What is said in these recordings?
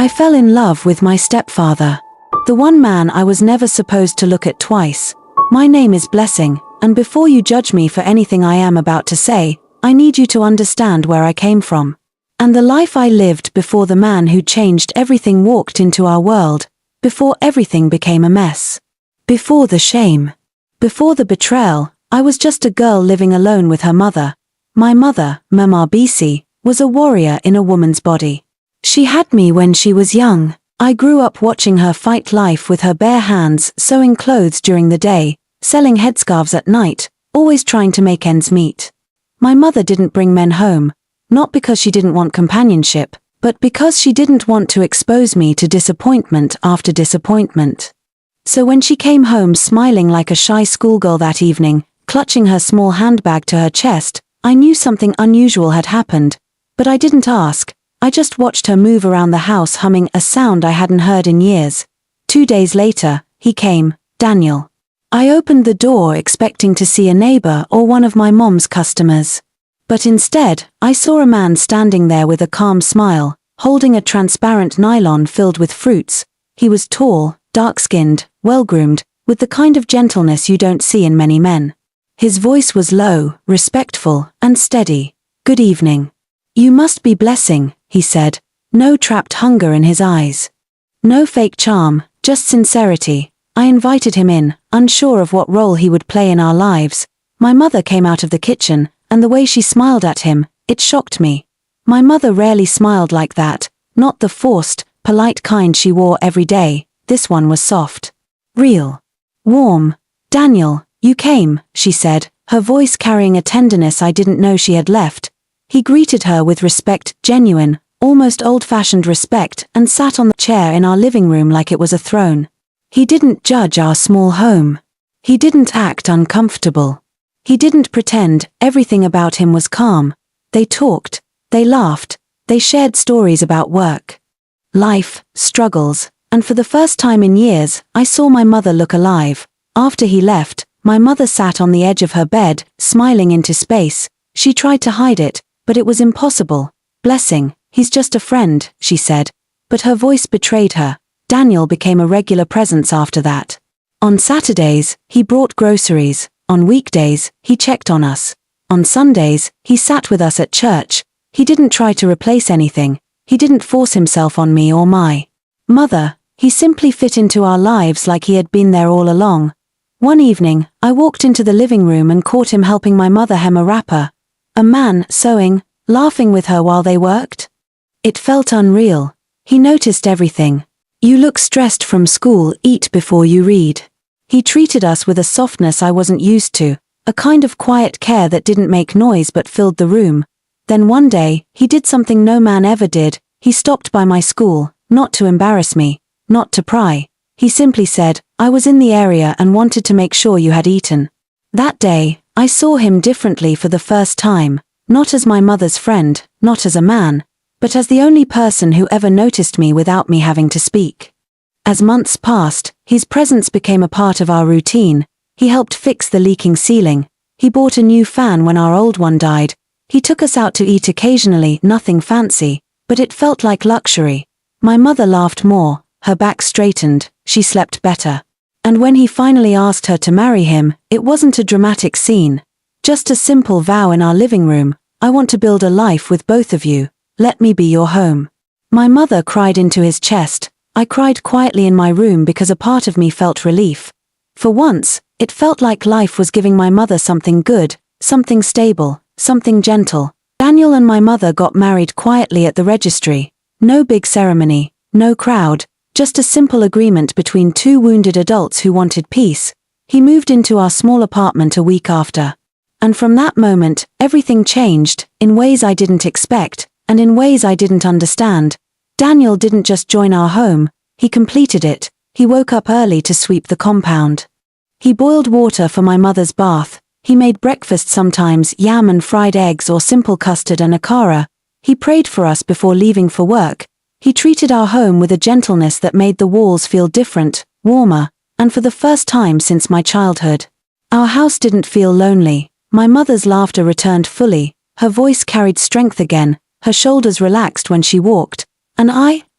I fell in love with my stepfather. The one man I was never supposed to look at twice. My name is Blessing, and before you judge me for anything I am about to say, I need you to understand where I came from. And the life I lived before the man who changed everything walked into our world, before everything became a mess. Before the shame. Before the betrayal, I was just a girl living alone with her mother. My mother, Mama BC, was a warrior in a woman's body. She had me when she was young. I grew up watching her fight life with her bare hands, sewing clothes during the day, selling headscarves at night, always trying to make ends meet. My mother didn't bring men home, not because she didn't want companionship, but because she didn't want to expose me to disappointment after disappointment. So when she came home smiling like a shy schoolgirl that evening, clutching her small handbag to her chest, I knew something unusual had happened, but I didn't ask. I just watched her move around the house humming a sound I hadn't heard in years. 2 days later, he came, Daniel. I opened the door expecting to see a neighbor or one of my mom's customers. But instead, I saw a man standing there with a calm smile, holding a transparent nylon filled with fruits. He was tall, dark-skinned, well-groomed, with the kind of gentleness you don't see in many men. His voice was low, respectful, and steady. "Good evening. You must be Blessing," he said, no trapped hunger in his eyes. No fake charm, just sincerity. I invited him in, unsure of what role he would play in our lives. My mother came out of the kitchen, and the way she smiled at him, it shocked me. My mother rarely smiled like that, not the forced, polite kind she wore every day. This one was soft. Real. Warm. "Daniel, you came," she said, her voice carrying a tenderness I didn't know she had left. He greeted her with respect, genuine, almost old-fashioned respect, and sat on the chair in our living room like it was a throne. He didn't judge our small home. He didn't act uncomfortable. He didn't pretend. Everything about him was calm. They talked, they laughed, they shared stories about work, life, struggles, and for the first time in years, I saw my mother look alive. After he left, my mother sat on the edge of her bed, smiling into space. She tried to hide it, but it was impossible. "Blessing, he's just a friend," she said. But her voice betrayed her. Daniel became a regular presence after that. On Saturdays, he brought groceries. On weekdays, he checked on us. On Sundays, he sat with us at church. He didn't try to replace anything. He didn't force himself on me or my mother. He simply fit into our lives like he had been there all along. One evening, I walked into the living room and caught him helping my mother hem a wrapper. A man, sewing, laughing with her while they worked. It felt unreal. He noticed everything. "You look stressed from school, eat before you read." He treated us with a softness I wasn't used to, a kind of quiet care that didn't make noise but filled the room. Then one day, he did something no man ever did. He stopped by my school, not to embarrass me, not to pry. He simply said, "I was in the area and wanted to make sure you had eaten." That day, I saw him differently for the first time, not as my mother's friend, not as a man, but as the only person who ever noticed me without me having to speak. As months passed, his presence became a part of our routine. He helped fix the leaking ceiling. He bought a new fan when our old one died. He took us out to eat occasionally, nothing fancy, but it felt like luxury. My mother laughed more, her back straightened, she slept better. And when he finally asked her to marry him, it wasn't a dramatic scene. Just a simple vow in our living room: "I want to build a life with both of you. Let me be your home." My mother cried into his chest. I cried quietly in my room because a part of me felt relief. For once, it felt like life was giving my mother something good, something stable, something gentle. Daniel and my mother got married quietly at the registry. No big ceremony, no crowd. Just a simple agreement between two wounded adults who wanted peace. He moved into our small apartment a week after. And from that moment, everything changed, in ways I didn't expect, and in ways I didn't understand. Daniel didn't just join our home, he completed it. He woke up early to sweep the compound. He boiled water for my mother's bath. He made breakfast, sometimes yam and fried eggs or simple custard and akara. He prayed for us before leaving for work. He treated our home with a gentleness that made the walls feel different, warmer, and for the first time since my childhood, our house didn't feel lonely. My mother's laughter returned fully, her voice carried strength again, her shoulders relaxed when she walked, and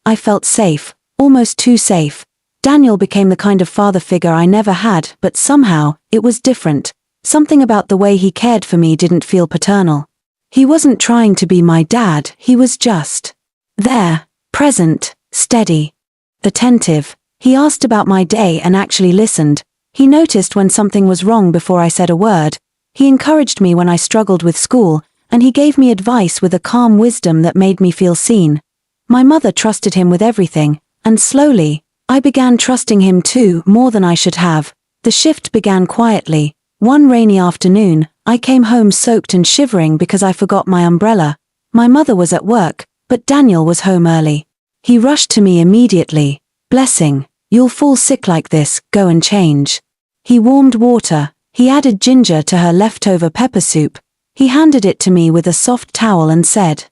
I felt safe, almost too safe. Daniel became the kind of father figure I never had, but somehow, it was different. Something about the way he cared for me didn't feel paternal. He wasn't trying to be my dad, he was just there, present, steady, attentive. He asked about my day and actually listened. He noticed when something was wrong before I said a word. He encouraged me when I struggled with school, and he gave me advice with a calm wisdom that made me feel seen. My mother trusted him with everything, and slowly, I began trusting him too, more than I should have. The shift began quietly. One rainy afternoon, I came home soaked and shivering because I forgot my umbrella. My mother was at work, but Daniel was home early. He rushed to me immediately. "Blessing, you'll fall sick like this, go and change." He warmed water, he added ginger to her leftover pepper soup. He handed it to me with a soft towel and said,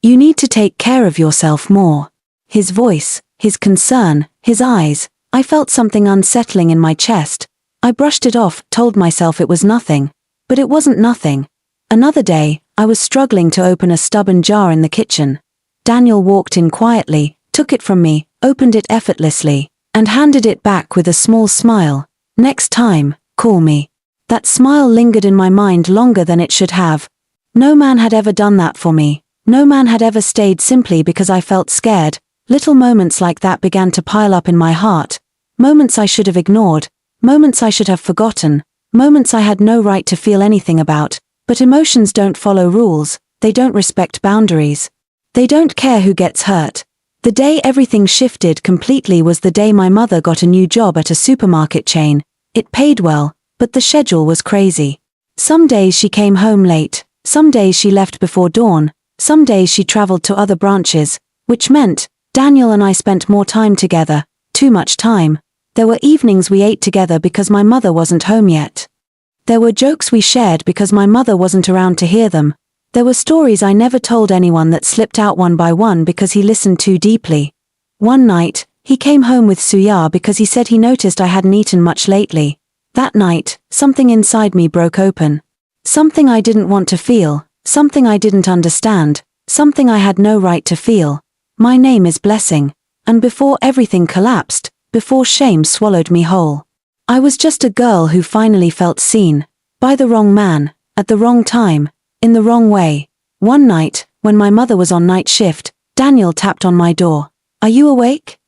"You need to take care of yourself more." His voice, his concern, his eyes, I felt something unsettling in my chest. I brushed it off, told myself it was nothing. But it wasn't nothing. Another day, I was struggling to open a stubborn jar in the kitchen. Daniel walked in quietly, took it from me, opened it effortlessly, and handed it back with a small smile. "Next time, call me." That smile lingered in my mind longer than it should have. No man had ever done that for me. No man had ever stayed simply because I felt scared. Little moments like that began to pile up in my heart. Moments I should have ignored. Moments I should have forgotten. Moments I had no right to feel anything about. But emotions don't follow rules. They don't respect boundaries. They don't care who gets hurt. The day everything shifted completely was the day my mother got a new job at a supermarket chain. It paid well, but the schedule was crazy. Some days she came home late. Some days she left before dawn. Some days she traveled to other branches, which meant Daniel and I spent more time together, too much time. There were evenings we ate together because my mother wasn't home yet. There were jokes we shared because my mother wasn't around to hear them. There were stories I never told anyone that slipped out one by one because he listened too deeply. One night, he came home with suya because he said he noticed I hadn't eaten much lately. That night, something inside me broke open. Something I didn't want to feel, something I didn't understand, something I had no right to feel. My name is Blessing, and before everything collapsed, before shame swallowed me whole, I was just a girl who finally felt seen, by the wrong man, at the wrong time, in the wrong way. One night, when my mother was on night shift, Daniel tapped on my door. "Are you awake?"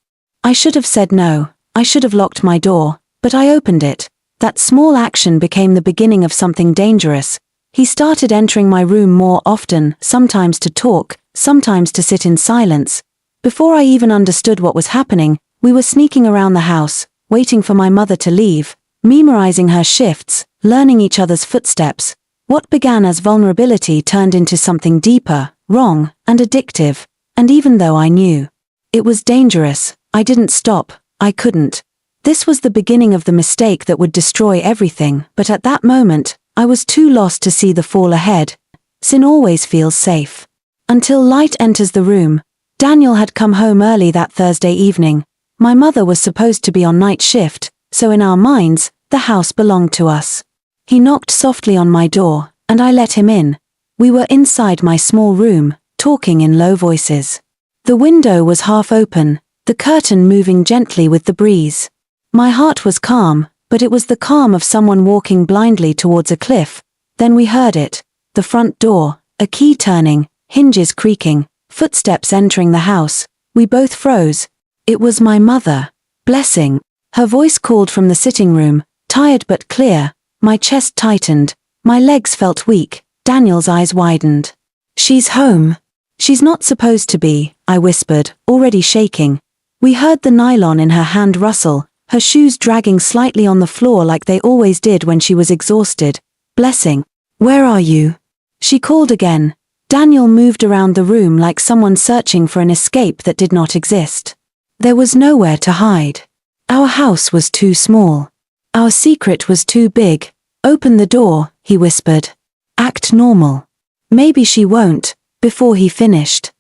I should have said no, I should have locked my door, but I opened it. That small action became the beginning of something dangerous. He started entering my room more often, sometimes to talk, sometimes to sit in silence. Before I even understood what was happening, we were sneaking around the house, waiting for my mother to leave, memorizing her shifts, learning each other's footsteps. What began as vulnerability turned into something deeper, wrong, and addictive. And even though I knew it was dangerous, I didn't stop, I couldn't. This was the beginning of the mistake that would destroy everything, but at that moment, I was too lost to see the fall ahead. Sin always feels safe. Until light enters the room. Daniel had come home early that Thursday evening. My mother was supposed to be on night shift, so in our minds, the house belonged to us. He knocked softly on my door, and I let him in. We were inside my small room, talking in low voices. The window was half open, the curtain moving gently with the breeze. My heart was calm, but it was the calm of someone walking blindly towards a cliff. Then we heard it, the front door, a key turning, hinges creaking, footsteps entering the house. We both froze. It was my mother, Blessing. Her voice called from the sitting room, tired but clear. My chest tightened, my legs felt weak. Daniel's eyes widened. "She's home." "She's not supposed to be," I whispered, already shaking. We heard the nylon in her hand rustle, her shoes dragging slightly on the floor like they always did when she was exhausted. "Blessing, where are you?" She called again. Daniel moved around the room like someone searching for an escape that did not exist. There was nowhere to hide. Our house was too small. Our secret was too big. "Open the door," he whispered. "Act normal." "Maybe she won't," before he finished.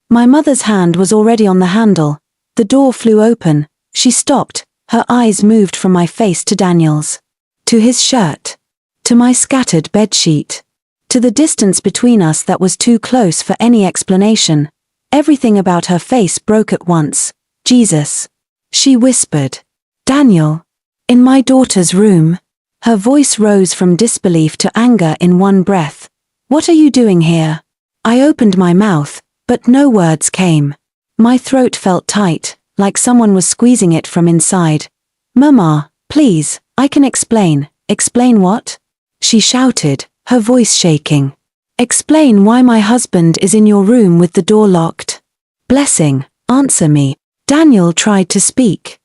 My mother's hand was already on the handle. The door flew open. She stopped. Her eyes moved from my face to Daniel's. To his shirt. To my scattered bedsheet. To the distance between us that was too close for any explanation. Everything about her face broke at once. Jesus. She whispered. Daniel. In my daughter's room. Her voice rose from disbelief to anger in one breath. What are you doing here? I opened my mouth, but no words came. My throat felt tight, like someone was squeezing it from inside. Mama, please, I can explain. Explain what? She shouted, her voice shaking. Explain why my husband is in your room with the door locked. Blessing, answer me. Daniel tried to speak.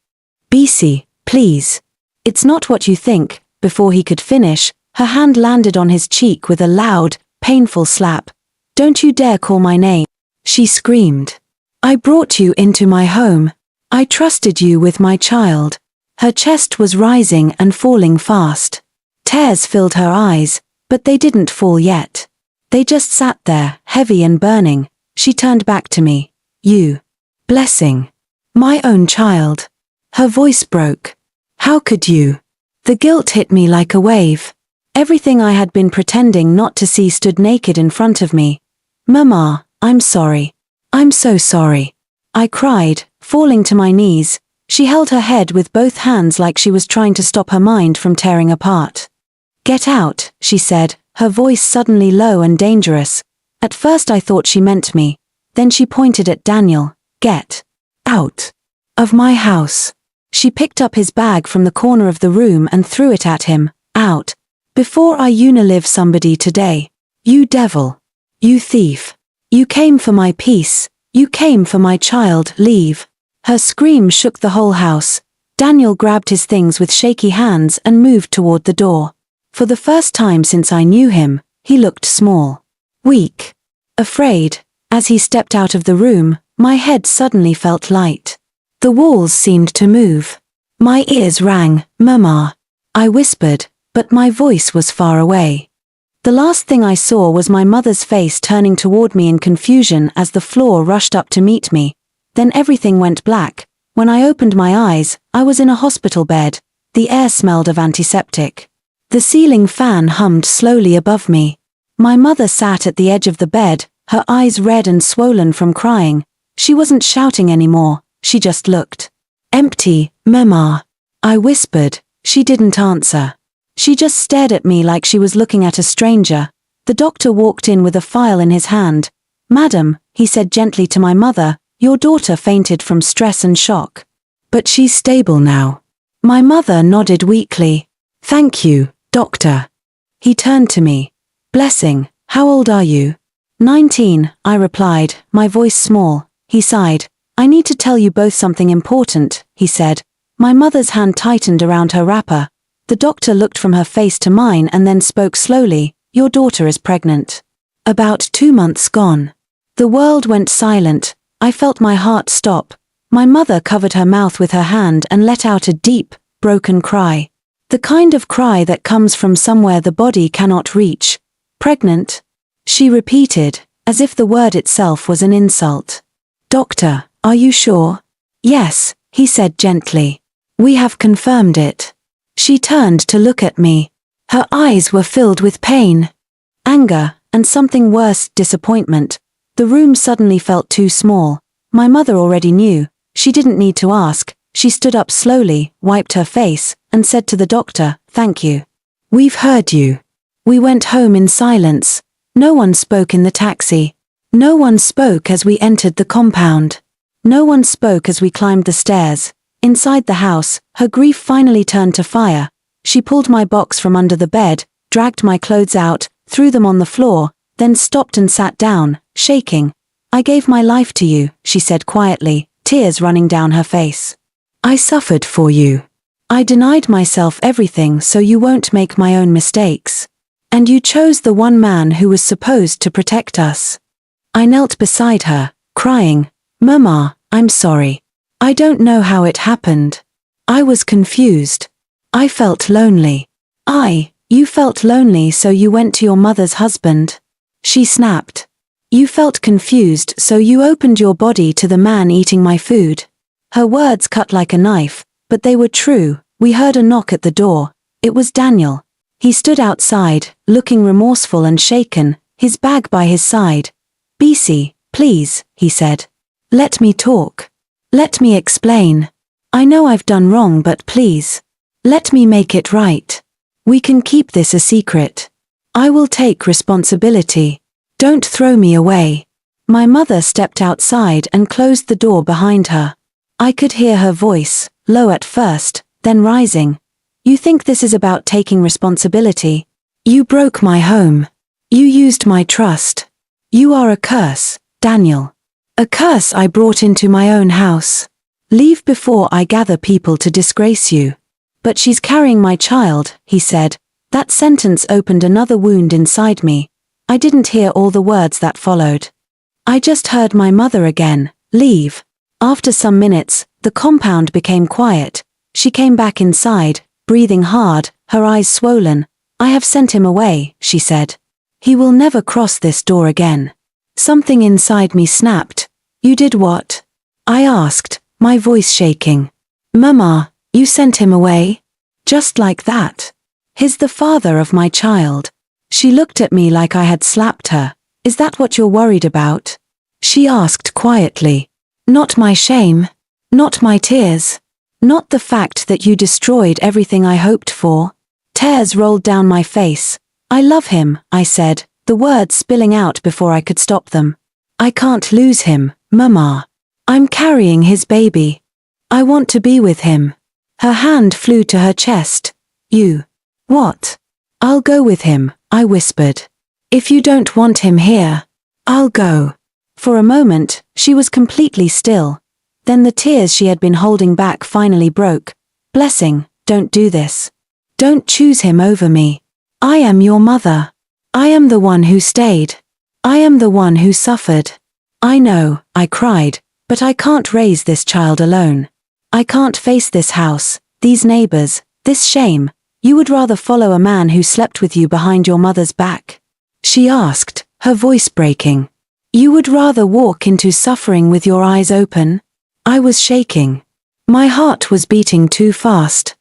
Bisi, please. It's not what you think. Before he could finish, her hand landed on his cheek with a loud, painful slap. Don't you dare call my name. She screamed. I brought you into my home. I trusted you with my child. Her chest was rising and falling fast. Tears filled her eyes, but they didn't fall yet. They just sat there, heavy and burning. She turned back to me. You. Blessing. My own child. Her voice broke. How could you? The guilt hit me like a wave. Everything I had been pretending not to see stood naked in front of me. Mama, I'm sorry. I'm so sorry. I cried, falling to my knees. She held her head with both hands like she was trying to stop her mind from tearing apart. Get out, she said, her voice suddenly low and dangerous. At first I thought she meant me. Then she pointed at Daniel. Get out of my house. She picked up his bag from the corner of the room and threw it at him. Out. Before I unalive somebody today. You devil. You thief. You came for my peace. You came for my child. Leave. Her scream shook the whole house. Daniel grabbed his things with shaky hands and moved toward the door. For the first time since I knew him, he looked small. Weak. Afraid. As he stepped out of the room, my head suddenly felt light. The walls seemed to move. My ears rang. Mama. I whispered, but my voice was far away. The last thing I saw was my mother's face turning toward me in confusion as the floor rushed up to meet me. Then everything went black. When I opened my eyes, I was in a hospital bed. The air smelled of antiseptic. The ceiling fan hummed slowly above me. My mother sat at the edge of the bed, her eyes red and swollen from crying. She wasn't shouting anymore. She just looked. Empty, Mama. I whispered. She didn't answer. She just stared at me like she was looking at a stranger. The doctor walked in with a file in his hand. Madam, he said gently to my mother, your daughter fainted from stress and shock. But she's stable now. My mother nodded weakly. Thank you, doctor. He turned to me. Blessing, how old are you? 19, I replied, my voice small. He sighed. I need to tell you both something important, he said. My mother's hand tightened around her wrapper. The doctor looked from her face to mine and then spoke slowly. Your daughter is pregnant. About 2 months gone. The world went silent. I felt my heart stop. My mother covered her mouth with her hand and let out a deep, broken cry. The kind of cry that comes from somewhere the body cannot reach. Pregnant? She repeated, as if the word itself was an insult. Doctor, are you sure? Yes, he said gently. We have confirmed it. She turned to look at me. Her eyes were filled with pain, anger, and something worse, disappointment. The room suddenly felt too small. My mother already knew. She didn't need to ask. She stood up slowly, wiped her face, and said to the doctor, thank you. We've heard you. We went home in silence. No one spoke in the taxi. No one spoke as we entered the compound. No one spoke as we climbed the stairs. Inside the house, her grief finally turned to fire. She pulled my box from under the bed, dragged my clothes out, threw them on the floor, then stopped and sat down, shaking. I gave my life to you, she said quietly, tears running down her face. I suffered for you. I denied myself everything so you won't make my own mistakes. And you chose the one man who was supposed to protect us. I knelt beside her, crying, Mama, I'm sorry. I don't know how it happened. I was confused. I felt lonely. You felt lonely so you went to your mother's husband. She snapped. You felt confused so you opened your body to the man eating my food. Her words cut like a knife, but they were true. We heard a knock at the door. It was Daniel. He stood outside, looking remorseful and shaken, his bag by his side. Bisi, Please, he said. Let me talk. Let me explain. I know I've done wrong, but please. Let me make it right. We can keep this a secret. I will take responsibility. Don't throw me away. My mother stepped outside and closed the door behind her. I could hear her voice, low at first, then rising. You think this is about taking responsibility? You broke my home. You used my trust. You are a curse, Daniel. A curse I brought into my own house. Leave before I gather people to disgrace you. But she's carrying my child, he said. That sentence opened another wound inside me. I didn't hear all the words that followed. I just heard my mother again, leave. After some minutes, the compound became quiet. She came back inside, breathing hard, her eyes swollen. I have sent him away, she said. He will never cross this door again. Something inside me snapped. You did what? I asked, my voice shaking. Mama, you sent him away? Just like that. He's the father of my child. She looked at me like I had slapped her. Is that what you're worried about? She asked quietly. Not my shame. Not my tears. Not the fact that you destroyed everything I hoped for. Tears rolled down my face. I love him, I said, the words spilling out before I could stop them. I can't lose him, Mama. I'm carrying his baby. I want to be with him. Her hand flew to her chest. You. What? I'll go with him, I whispered. If you don't want him here, I'll go. For a moment, she was completely still. Then the tears she had been holding back finally broke. Blessing, don't do this. Don't choose him over me. I am your mother. I am the one who stayed. I am the one who suffered. I know, I cried, but I can't raise this child alone. I can't face this house, these neighbors, this shame. You would rather follow a man who slept with you behind your mother's back? She asked, her voice breaking. You would rather walk into suffering with your eyes open? I was shaking. My heart was beating too fast.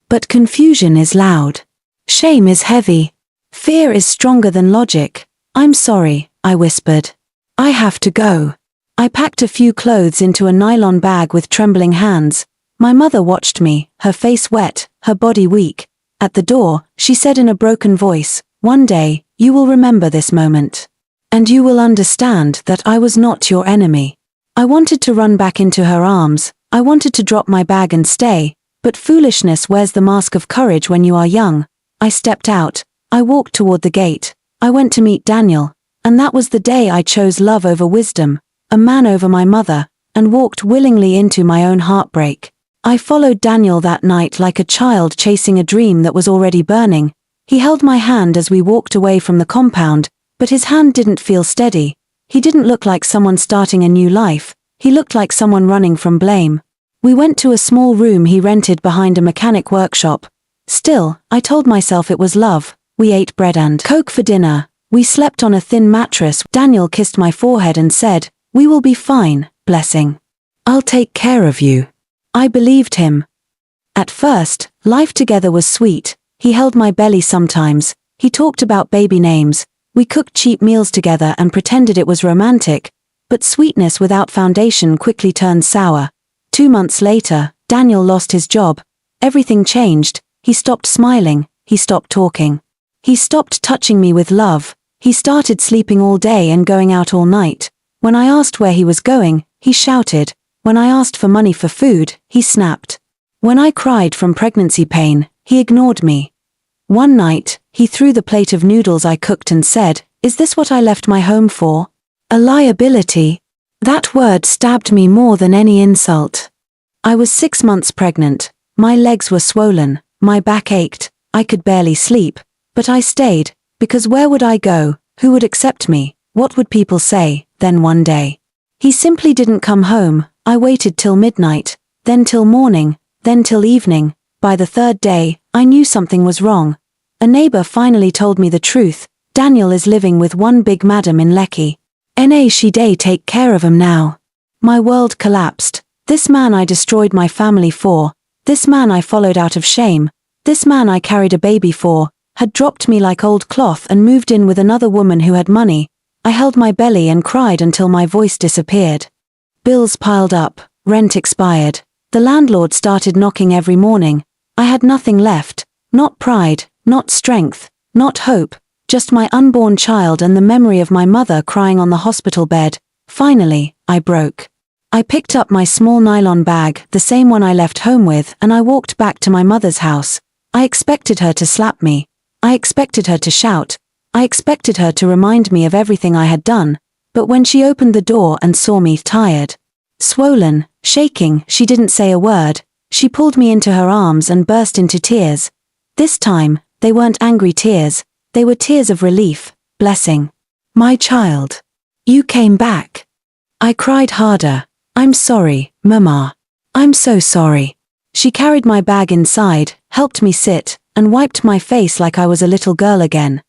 But confusion is loud. Shame is heavy. Fear is stronger than logic. I'm sorry, I whispered. I have to go. I packed a few clothes into a nylon bag with trembling hands. My mother watched me, her face wet, her body weak. At the door, she said in a broken voice, one day, you will remember this moment. And you will understand that I was not your enemy. I wanted to run back into her arms. I wanted to drop my bag and stay. But foolishness wears the mask of courage when you are young. I stepped out. I walked toward the gate. I went to meet Daniel. And that was the day I chose love over wisdom, a man over my mother, and walked willingly into my own heartbreak. I followed Daniel that night like a child chasing a dream that was already burning. He held my hand as we walked away from the compound, but his hand didn't feel steady. He didn't look like someone starting a new life. He looked like someone running from blame. We went to a small room he rented behind a mechanic workshop. Still, I told myself it was love. We ate bread and Coke for dinner. We slept on a thin mattress. Daniel kissed my forehead and said, "We will be fine, Blessing. I'll take care of you." I believed him. At first, life together was sweet. He held my belly sometimes. He talked about baby names. We cooked cheap meals together and pretended it was romantic. But sweetness without foundation quickly turned sour. 2 months later, Daniel lost his job. Everything changed. He stopped smiling. He stopped talking. He stopped touching me with love. He started sleeping all day and going out all night. When I asked where he was going, he shouted. When I asked for money for food, he snapped. When I cried from pregnancy pain, he ignored me. One night, he threw the plate of noodles I cooked and said, "Is this what I left my home for? A liability?" That word stabbed me more than any insult. I was 6 months pregnant. My legs were swollen. My back ached. I could barely sleep. But I stayed, because where would I go? Who would accept me? What would people say? Then one day, he simply didn't come home. I waited till midnight, then till morning, then till evening. By the third day, I knew something was wrong. A neighbor finally told me the truth. Daniel is living with one big madam in Lekki. She day take care of him now. My world collapsed. This man I destroyed my family for, this man I followed out of shame, this man I carried a baby for, had dropped me like old cloth and moved in with another woman who had money. I held my belly and cried until my voice disappeared. Bills piled up, rent expired. The landlord started knocking every morning. I had nothing left, not pride, not strength, not hope, just my unborn child and the memory of my mother crying on the hospital bed. Finally, I broke. I picked up my small nylon bag, the same one I left home with, and I walked back to my mother's house. I expected her to slap me. I expected her to shout. I expected her to remind me of everything I had done. But when she opened the door and saw me tired, swollen, shaking, she didn't say a word. She pulled me into her arms and burst into tears. This time, they weren't angry tears. They were tears of relief. Blessing. My child. You came back. I cried harder. I'm sorry, Mama. I'm so sorry. She carried my bag inside, helped me sit, and wiped my face like I was a little girl again.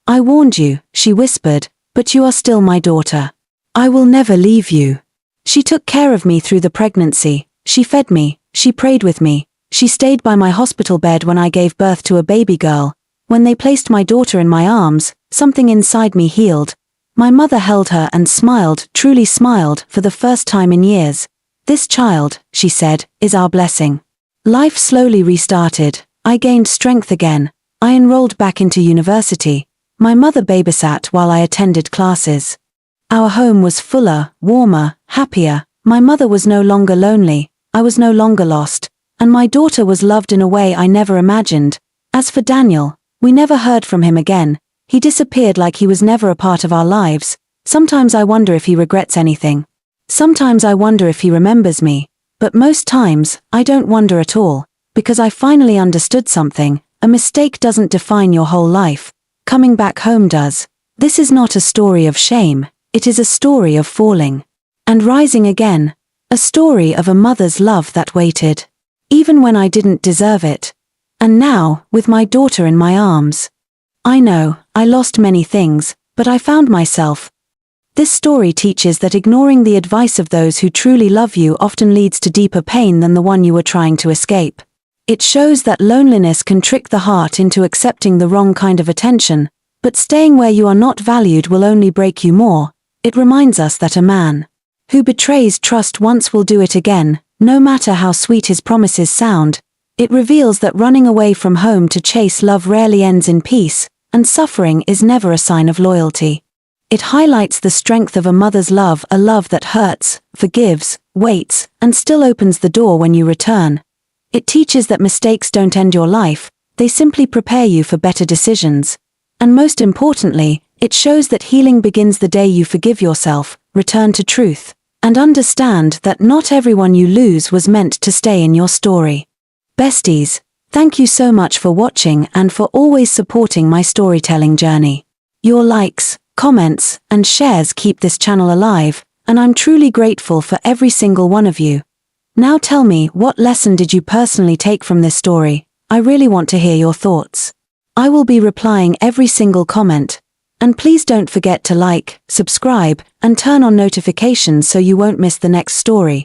I warned you, she whispered, but you are still my daughter. I will never leave you. She took care of me through the pregnancy. She fed me. She prayed with me. She stayed by my hospital bed when I gave birth to a baby girl. When they placed my daughter in my arms, something inside me healed. My mother held her and smiled, truly smiled, for the first time in years. This child, she said, is our blessing. Life slowly restarted. I gained strength again. I enrolled back into university. My mother babysat while I attended classes. Our home was fuller, warmer, happier. My mother was no longer lonely. I was no longer lost. And my daughter was loved in a way I never imagined. As for Daniel, we never heard from him again. He disappeared like he was never a part of our lives. Sometimes I wonder if he regrets anything. Sometimes I wonder if he remembers me. But most times, I don't wonder at all, because I finally understood something. A mistake doesn't define your whole life. Coming back home does. This is not a story of shame. It is a story of falling and rising again. A story of a mother's love that waited, even when I didn't deserve it. And now, with my daughter in my arms. I know, I lost many things, but I found myself. This story teaches that ignoring the advice of those who truly love you often leads to deeper pain than the one you were trying to escape. It shows that loneliness can trick the heart into accepting the wrong kind of attention, but staying where you are not valued will only break you more. It reminds us that a man who betrays trust once will do it again, no matter how sweet his promises sound. It reveals that running away from home to chase love rarely ends in peace, and suffering is never a sign of loyalty. It highlights the strength of a mother's love, a love that hurts, forgives, waits, and still opens the door when you return. It teaches that mistakes don't end your life, they simply prepare you for better decisions. And most importantly, it shows that healing begins the day you forgive yourself, return to truth, and understand that not everyone you lose was meant to stay in your story. Besties, thank you so much for watching and for always supporting my storytelling journey. Your likes, comments, and shares keep this channel alive, and I'm truly grateful for every single one of you. Now tell me, what lesson did you personally take from this story? I really want to hear your thoughts. I will be replying every single comment. And please don't forget to like, subscribe, and turn on notifications so you won't miss the next story.